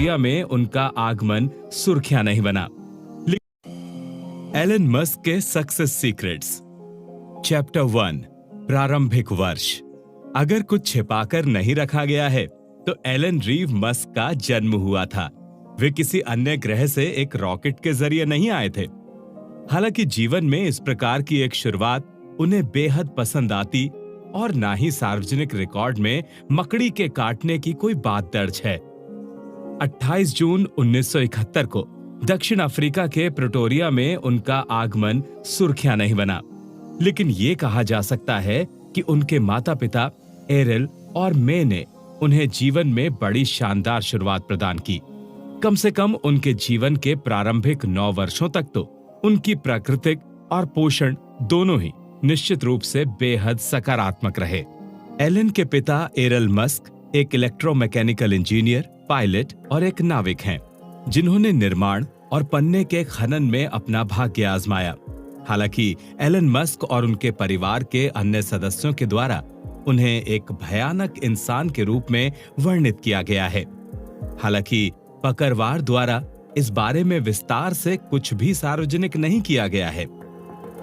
Pretoria में उनका आगमन सुर्खियां नहीं बना। एलन मस्क के सक्सेस सीक्रेट्स। चैप्टर 1, प्रारंभिक वर्ष। अगर कुछ छिपाकर नहीं रखा गया है तो एलन रीव मस्क का जन्म हुआ था। वे किसी अन्य ग्रह से एक रॉकेट के जरिए नहीं आए थे। हालांकि जीवन में इस प्रकार की एक शुरुआत उन्हें बेहद पसंद आती और ना ही सार्वजनिक रिकॉर्ड में मकड़ी के काटने की कोई बात दर्ज है। 28 जून 1971 को दक्षिण अफ्रीका के प्रेटोरिया में उनका आगमन सुर्खियां नहीं बना, लेकिन ये कहा जा सकता है कि उनके माता पिता एरिल और मे ने उन्हें जीवन में बड़ी शानदार शुरुआत प्रदान की। कम से कम उनके जीवन के प्रारंभिक 9 वर्षों तक तो उनकी प्राकृतिक और पोषण दोनों ही निश्चित रूप से बेहद सकारात्मक रहे। एलन के पिता एरिल मस्क एक इलेक्ट्रोमैकेनिकल इंजीनियर, पायलट और एक नाविक हैं, जिन्होंने निर्माण और पन्ने के खनन में अपना भाग्य आजमाया। हालांकि एलन मस्क और उनके परिवार के अन्य सदस्यों के द्वारा उन्हें एक भयानक इंसान के रूप में वर्णित किया गया है। हालांकि पकड़वार द्वारा इस बारे में विस्तार से कुछ भी सार्वजनिक नहीं किया गया है।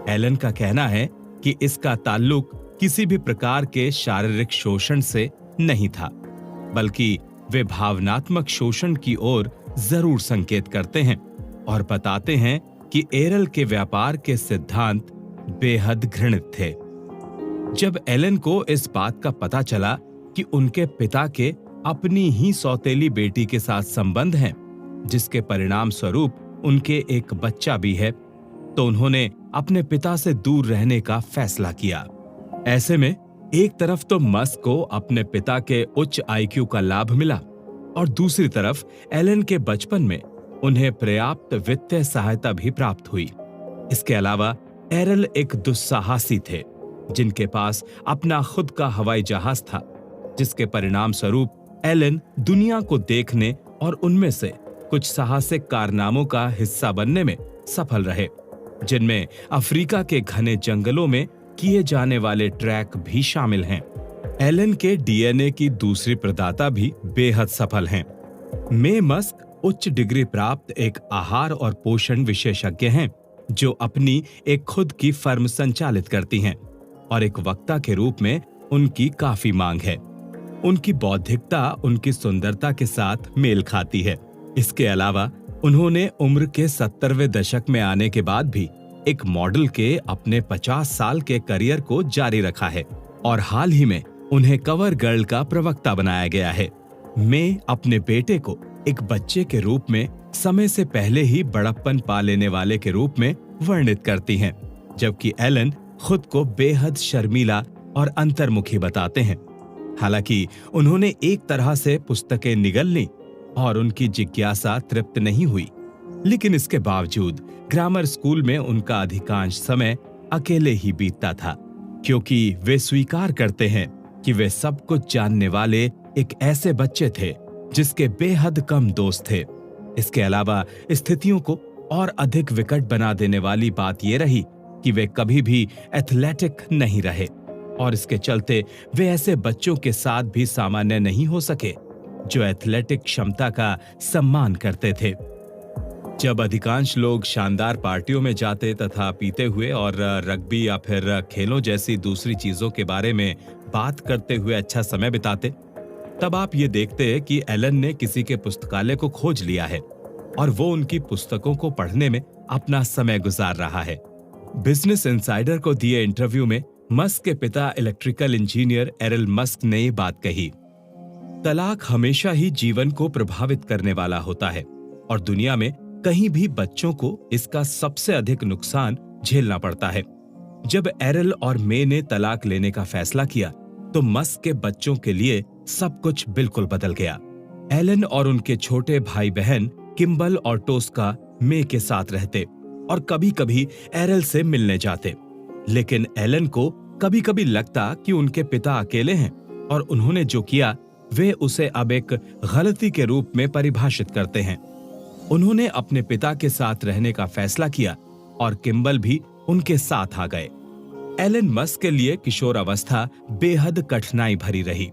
एलन का कहना है कि इसका ताल्लुक किसी भी प्रकार के शारीरिक शोषण से नहीं था, बल्कि वे भावनात्मक शोषण की ओर जरूर संकेत करते हैं और बताते हैं कि एरिल के व्यापार के सिद्धांत बेहद घृणित थे। जब एलन को इस बात का पता चला कि उनके पिता के अपनी ही सौतेली बेटी के साथ संबंध हैं, जिसके परिणाम स्वरूप उनके एक बच्चा भी है, तो उन्होंने अपने पिता से दूर रहने का फैसला किया। ऐसे में एक तरफ तो मस्क को अपने पिता के उच्च आईक्यू का लाभ मिला और दूसरी तरफ एलन के बचपन में उन्हें पर्याप्त वित्तीय सहायता भी प्राप्त हुई। इसके अलावा एरिल एक दुस्साहसी थे, जिनके पास अपना खुद का हवाई जहाज था, जिसके परिणाम स्वरूप एलन दुनिया को देखने और उनमें से कुछ साहसिक कारनामों का हिस्सा बनने में सफल रहे, जिनमें अफ्रीका के घने जंगलों में किए जाने वाले ट्रैक भी शामिल हैं। एलन के डीएनए की दूसरी प्रदाता भी बेहद सफल हैं। मे मस्क उच्च डिग्री प्राप्त एक आहार और पोषण विशेषज्ञ हैं, जो अपनी एक खुद की फर्म संचालित करती हैं और एक वक्ता के रूप में उनकी काफी मांग है। उनकी बौद्धिकता उनकी सुंदरता के साथ मेल खाती है। इसके अलावा उन्होंने उम्र के 70वें दशक में आने के बाद भी एक मॉडल के अपने 50 साल के करियर को जारी रखा है और हाल ही में उन्हें कवर गर्ल का प्रवक्ता बनाया गया है। मे अपने बेटे को एक बच्चे के रूप में समय से पहले ही बड़प्पन पा लेने वाले के रूप में वर्णित करती हैं, जबकि एलन खुद को बेहद शर्मीला और अंतर्मुखी बताते हैं। हालांकि उन्होंने एक तरह से पुस्तकें निगल ली और उनकी जिज्ञासा तृप्त नहीं हुई, लेकिन इसके बावजूद ग्रामर स्कूल में उनका अधिकांश समय अकेले ही बीतता था, क्योंकि वे स्वीकार करते हैं कि वे सब कुछ जानने वाले एक ऐसे बच्चे थे जिसके बेहद कम दोस्त थे। इसके अलावा स्थितियों को और अधिक विकट बना देने वाली बात यह रही कि वे कभी भी एथलेटिक नहीं रहे और इसके चलते वे ऐसे बच्चों के साथ भी सामान्य नहीं हो सके जो एथलेटिक क्षमता का सम्मान करते थे। जब अधिकांश लोग शानदार पार्टियों में जाते तथा पीते हुए और रग्बी या फिर खेलों जैसी दूसरी चीजों के बारे में बात करते हुए अच्छा समय बिताते, तब आप ये देखते कि एलन ने किसी के पुस्तकालय को खोज लिया है और वो उनकी पुस्तकों को पढ़ने में अपना समय गुजार रहा है। बिजनेस इनसाइडर को दिए इंटरव्यू में मस्क के पिता इलेक्ट्रिकल इंजीनियर एरिल मस्क ने ये बात कही, तलाक हमेशा ही जीवन को प्रभावित करने वाला होता है और दुनिया में कहीं भी बच्चों को इसका सबसे अधिक नुकसान झेलना पड़ता है। जब एरिल और मे ने तलाक लेने का फैसला किया तो मस्क के बच्चों के लिए सब कुछ बिल्कुल बदल गया। एलन और उनके छोटे भाई बहन किम्बल और टोस्का मे के साथ रहते और कभी कभी एरिल से मिलने जाते, लेकिन एलन को कभी कभी लगता कि उनके पिता अकेले हैं और उन्होंने जो किया वे उसे अब एक गलती के रूप में परिभाषित करते हैं। उन्होंने अपने पिता के साथ रहने का फैसला किया और किम्बल भी उनके साथ आ गए। एलन मस्क के लिए किशोरावस्था बेहद कठिनाई भरी रही।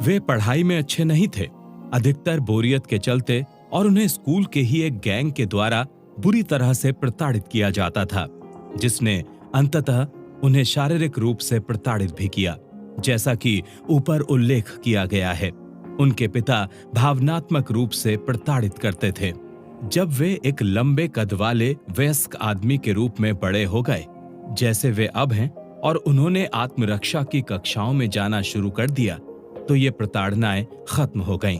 वे पढ़ाई में अच्छे नहीं थे अधिकतर बोरियत के चलते और उन्हें स्कूल के ही एक गैंग के द्वारा बुरी तरह से प्रताड़ित किया जाता था, जिसने अंततः उन्हें शारीरिक रूप से प्रताड़ित भी किया, जैसा कि ऊपर उल्लेख किया गया है। उनके पिता भावनात्मक रूप से प्रताड़ित करते थे। जब वे एक लंबे कद वाले वयस्क आदमी के रूप में बड़े हो गए, जैसे वे अब हैं, और उन्होंने आत्मरक्षा की कक्षाओं में जाना शुरू कर दिया, तो ये प्रताड़नाएं खत्म हो गईं।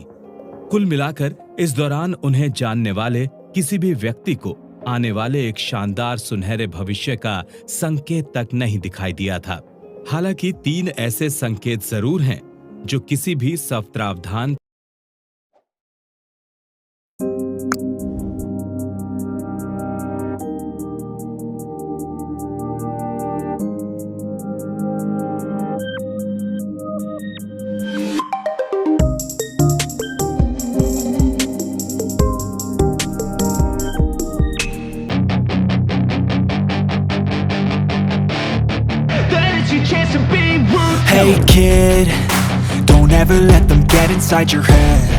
कुल मिलाकर इस दौरान उन्हें जानने वाले किसी भी व्यक्ति को आने वाले एक शानदार सुनहरे भविष्य का संकेत तक नहीं दिखाई दिया था। हालांकि 3 ऐसे संकेत जरूर हैं जो किसी भी सवत्रावधान Hey kid, don't ever let them get inside your head.